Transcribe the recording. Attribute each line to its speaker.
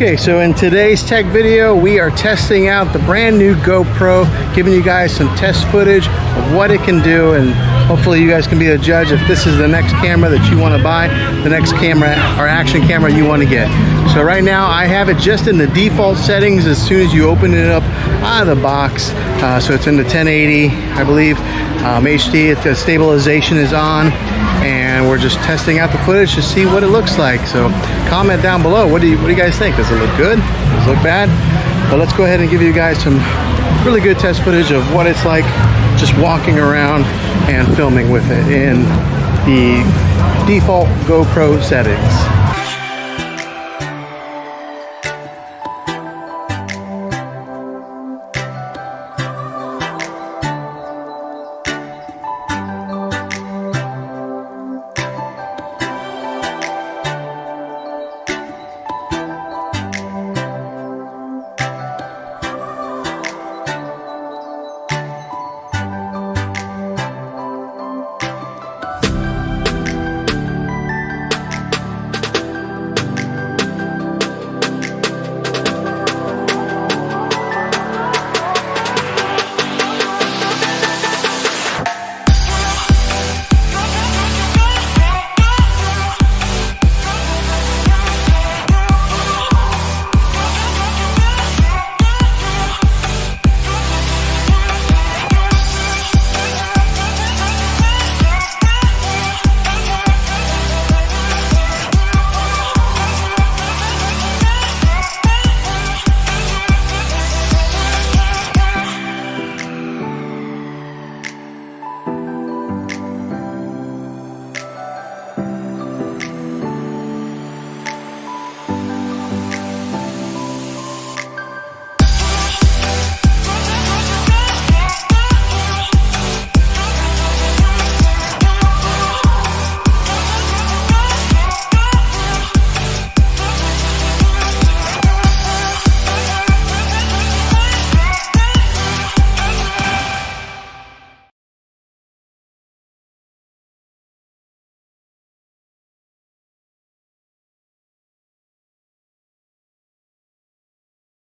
Speaker 1: Okay, so in today's tech video, we are testing out the brand new GoPro, giving you guys some test footage of what it can do, and hopefully you guys can be a judge if this is the next camera that you want to buy, the next camera or action camera you want to get. So right now I have it just in the default settings as soon as you open it up out of the box. So it's in the 1080, I believe, HD. The stabilization is on, and we're just testing out the footage to see what it looks like. So comment down below. What do you guys think? Does it look good? Does it look bad? But let's go ahead and give you guys some really good test footage of what it's like just walking around and filming with it in the default GoPro settings.